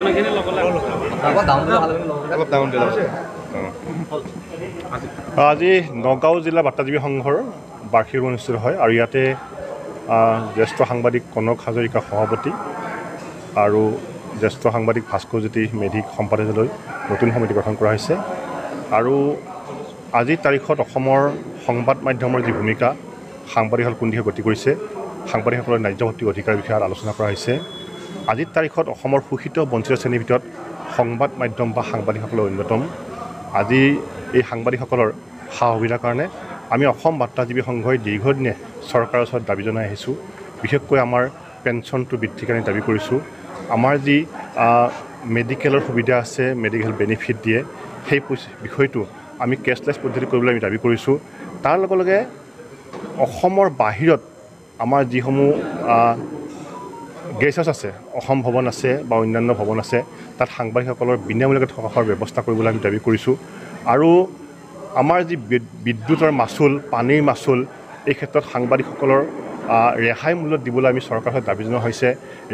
আজি নগাঁও জিলা বাৰ্তাজীৱী সংঘৰ বাৰ্ষিক অনুষ্ঠিত হয় আৰু ইয়াতে জ্যেষ্ঠ সাংবাদিক কনক হাজৰিকা সভাপতি আৰু জ্যেষ্ঠ সাংবাদিক ভাস্কৰজ্যোতি মেধিক সম্পাদকলৈ নতুন সমিতি গঠন কৰা হৈছে আৰু আজিৰ তাৰিখত অসমৰ সংবাদ মাধ্যমৰ যি ভূমিকা সাংবাদিকসকল কোন দিশে গতি কৰিছে সাংবাদিকসকলৰ ন্যায্যভিত্তিক অধিকাৰৰ বিষয়ে আলোচনা কৰা হৈছে। আজিৰ তাৰিখত অসমৰ শোষিত বঞ্চিত শ্ৰেণীৰ ভিতৰত সংবাদ মাধ্যম বা সাংবাদিকসকলৰ অন্যতম। আজি এই সাংবাদিকসকলৰ সা সুবিধাৰ কাৰণে আমি অসম বাৰ্তাজীৱী সংঘই দীৰ্ঘদিনে চৰকাৰৰ ওচৰত দাবী জনাই আহিছোঁ। বিশেষকৈ আমাৰ পেঞ্চনটো বৃদ্ধিৰ কাৰণে দাবী কৰিছোঁ। আমাৰ যি মেডিকেলৰ সুবিধা আছে, মেডিকেল বেনিফিট দিয়ে, সেই বিষয়টো আমি কেছলেছ পদ্ধতি কৰিবলৈ আমি দাবী কৰিছোঁ। তাৰ লগে লগে অসমৰ বাহিৰত আমাৰ যিসমূহ গেষ্ট হাউচ আছে, অসম ভৱন আছে বা অন্যান্য ভৱন আছে, তাত সাংবাদিকসকলৰ বিনামূলীয়াকৈ থকাৰ ব্যৱস্থা কৰিবলৈ আমি দাবী কৰিছোঁ। আৰু আমাৰ যি বিদ্যুতৰ মাচুল, পানীৰ মাচুল, এই ক্ষেত্ৰত সাংবাদিকসকলৰ ৰেহাই মূল্যত দিবলৈ আমি চৰকাৰৰ দাবী জনোৱা হৈছে।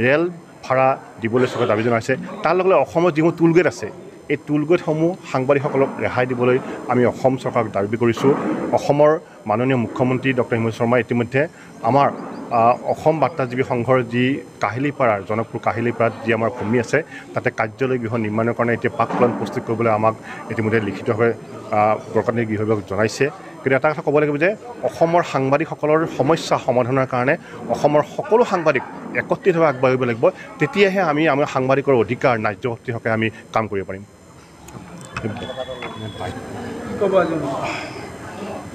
ৰেল ভাড়া দিবলৈ চৰকাৰে দাবী জনোৱা হৈছে। তাৰ লগে লগে অসমৰ যিসমূহ টুল গেট আছে, এই টুল গেটসমূহ সাংবাদিকসকলক ৰেহাই দিবলৈ আমি অসম চৰকাৰক দাবী কৰিছোঁ। অসমৰ মাননীয় মুখ্যমন্ত্ৰী ডক্টৰ হিমন্ত শৰ্মাই ইতিমধ্যে আমাৰ অসম বাৰ্তাজীৱী সংঘৰ যি কাহিলীপাৰাৰ জনকপুৰ কাহিলীপাৰাত যি আমাৰ ভূমি আছে, তাতে কাৰ্যালয় গৃহ নিৰ্মাণৰ কাৰণে এতিয়া পাক প্লান প্ৰস্তুত কৰিবলৈ আমাক ইতিমধ্যে লিখিতভাৱে প্ৰকাশনী গৃহ বিভাগক জনাইছে। কিন্তু এটা কথা ক'ব লাগিব যে অসমৰ সাংবাদিকসকলৰ সমস্যা সমাধানৰ কাৰণে অসমৰ সকলো সাংবাদিক একত্ৰিতভাৱে আগবাঢ়িব লাগিব। তেতিয়াহে আমি আমাৰ সাংবাদিকৰ অধিকাৰ ন্যায্যভিত্তিক হকে আমি কাম কৰিব পাৰিম।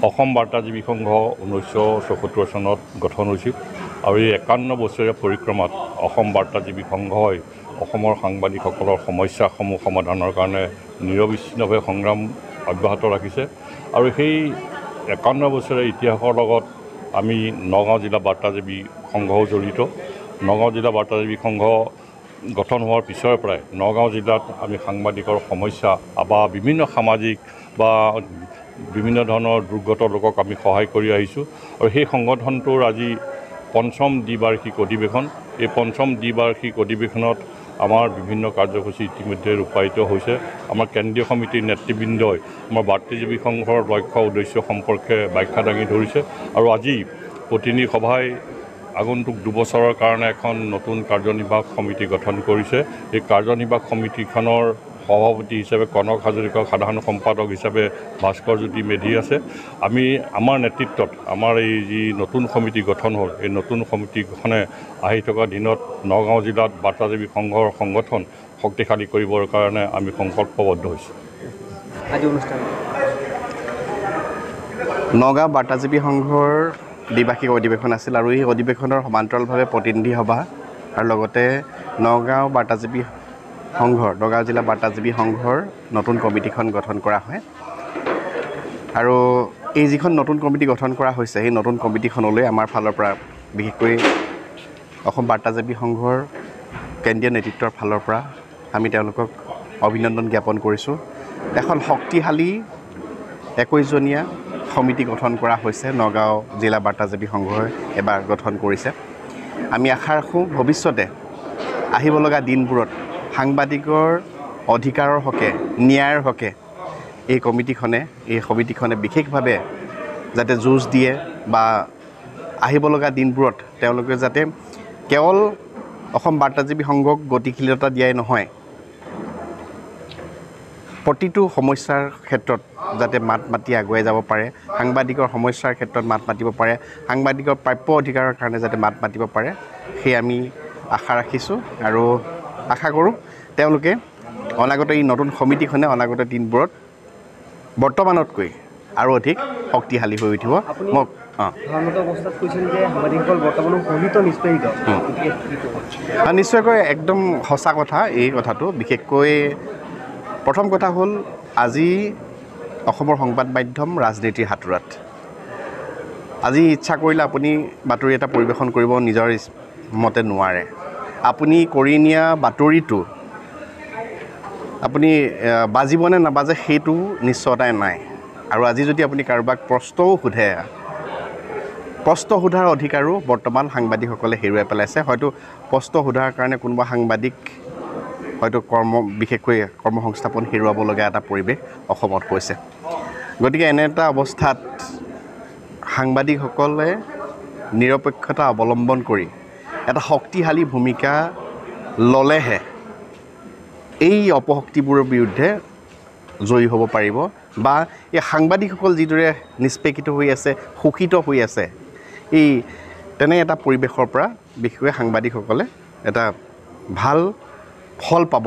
অসম বাৰ্তাজীৱী সংঘ 1974 চনত গঠন হৈছিল আৰু এই 51 বছৰীয়া পৰিক্ৰমাত অসম বাৰ্তাজীৱী সংঘই অসমৰ সাংবাদিকসকলৰ সমস্যাসমূহ সমাধানৰ কাৰণে নিৰবিচ্ছিন্নভাৱে সংগ্ৰাম অব্যাহত ৰাখিছে। আৰু সেই 51 বছৰীয়া ইতিহাসৰ লগত আমি নগাঁও জিলা বাৰ্তাজীৱী সংঘও জড়িত। নগাঁও জিলা বাৰ্তাজীৱী সংঘ গঠন হোৱাৰ পিছৰে পৰাই নগাঁও জিলাত আমি সাংবাদিকৰ সমস্যা বা বিভিন্ন সামাজিক বা বিভিন্ন ধৰণৰ দুৰ্গত লোকক আমি সহায় কৰি আহিছোঁ। আৰু সেই সংগঠনটোৰ আজি পঞ্চম দ্বিবাৰ্ষিক অধিৱেশন। এই পঞ্চম দ্বিবাৰ্ষিক অধিৱেশনত আমাৰ বিভিন্ন কাৰ্যসূচী ইতিমধ্যে ৰূপায়িত হৈছে। আমাৰ কেন্দ্ৰীয় সমিতিৰ নেতৃবৃন্দই আমাৰ বাৰ্তাজীৱী সংঘৰ লক্ষ্য উদ্দেশ্য সম্পৰ্কে ব্যাখ্যা দাঙি ধৰিছে। আৰু আজি প্ৰতিনিধি সভাই আগন্তুক দুবছৰৰ কাৰণে এখন নতুন কাৰ্যনিৰ্বাহক সমিতি গঠন কৰিছে। এই কাৰ্যনিৰ্বাহক সমিতিখনৰ সভাপতি হিচাপে কনক হাজৰিকা, সাধাৰণ সম্পাদক হিচাপে ভাস্কৰজ্যোতি মেধি আছে। আমি আমাৰ নেতৃত্বত আমাৰ এই যি নতুন সমিতি গঠন হ'ল, এই নতুন সমিতিখনে আহি থকা দিনত নগাঁও জিলাত বাৰ্তাজীৱী সংঘৰ সংগঠন শক্তিশালী কৰিবৰ কাৰণে আমি সংকল্পবদ্ধ হৈছোঁ। আজি অনুষ্ঠান নগাঁও বাৰ্তাজীৱী সংঘৰ দ্বিবাৰ্ষিক অধিৱেশন আছিল আৰু এই অধিৱেশনৰ সমান্তৰালভাৱে প্ৰতিনিধি সভা আৰু লগতে নগাঁও জিলা বাৰ্তাজীৱী সংঘৰ নতুন কমিটিখন গঠন কৰা হয়। আৰু এই যিখন নতুন কমিটি গঠন কৰা হৈছে, সেই নতুন কমিটিখনলৈ আমাৰ ফালৰ পৰা বিশেষকৈ অসম বাৰ্তাজীৱী সংঘৰ কেন্দ্ৰীয় নেতৃত্বৰ ফালৰ পৰা আমি তেওঁলোকক অভিনন্দন জ্ঞাপন কৰিছোঁ। এখন শক্তিশালী 21জনীয়া সমিতি গঠন কৰা হৈছে। নগাঁও জিলা বাৰ্তাজীৱী সংঘই এবাৰ গঠন কৰিছে। আমি আশা ৰাখোঁ ভৱিষ্যতে আহিব লগা দিনবোৰত সাংবাদিকৰ অধিকাৰৰ হকে, ন্যায়ৰ হকে এই সমিতিখনে বিশেষভাৱে যাতে যুঁজ দিয়ে বা আহিব লগা দিনবোৰত তেওঁলোকে যাতে কেৱল অসম বাৰ্তাজীৱী সংঘক গতিশীলতা দিয়াই নহয়, প্ৰতিটো সমস্যাৰ ক্ষেত্ৰত যাতে মাত মাতি আগুৱাই যাব পাৰে, সাংবাদিকৰ সমস্যাৰ ক্ষেত্ৰত মাত মাতিব পাৰে, সাংবাদিকৰ প্ৰাপ্য অধিকাৰৰ কাৰণে যাতে মাত মাতিব পাৰে, সেই আমি আশা ৰাখিছোঁ। আৰু আশা কৰোঁ তেওঁলোকে অনাগত এই নতুন সমিতিখনে অনাগত দিনবোৰত বৰ্তমানতকৈ আৰু অধিক শক্তিশালী হৈ উঠিব। মোক অৱস্থাত কৈছিল যে সাংবাদিকসকল বৰ্তমানো শোষিত নিষ্পেষিত। নিশ্চয়কৈ একদম সঁচা কথা এই কথাটো। বিশেষকৈ প্ৰথম কথা হ'ল আজি অসমৰ সংবাদ মাধ্যম ৰাজনীতিৰ হাতোৰাত। আজি ইচ্ছা কৰিলে আপুনি বাতৰি এটা পৰিৱেশন কৰিব নিজৰ মতে নোৱাৰে। আপুনি কৰি নিয়া বাতৰিটো আপুনি বাজিবনে নাবাজে সেইটো নিশ্চয়তাই নাই। আৰু আজি যদি আপুনি কাৰোবাক প্ৰশ্নও সোধে, প্ৰশ্ন সোধাৰ অধিকাৰো বৰ্তমান সাংবাদিকসকলে হেৰুৱাই পেলাইছে। হয়তো প্ৰশ্ন সোধাৰ কাৰণে কোনোবা সাংবাদিক হয়তো বিশেষকৈ কৰ্মসংস্থাপন হেৰুৱাবলগীয়া এটা পৰিৱেশ অসমত হৈছে গতিকে এনে এটা অৱস্থাত সাংবাদিকসকলে নিৰপেক্ষতা অৱলম্বন কৰি এটা শক্তিশালী ভূমিকা ল'লেহে এই অপশক্তিবোৰৰ বিৰুদ্ধে জয়ী হ'ব পাৰিব বা এই সাংবাদিকসকল যিদৰে নিষ্পেষিত হৈ আছে শোষিত হৈ আছে এই তেনে এটা পৰিৱেশৰ পৰা বিশেষকৈ সাংবাদিকসকলে এটা ভাল ফল পাব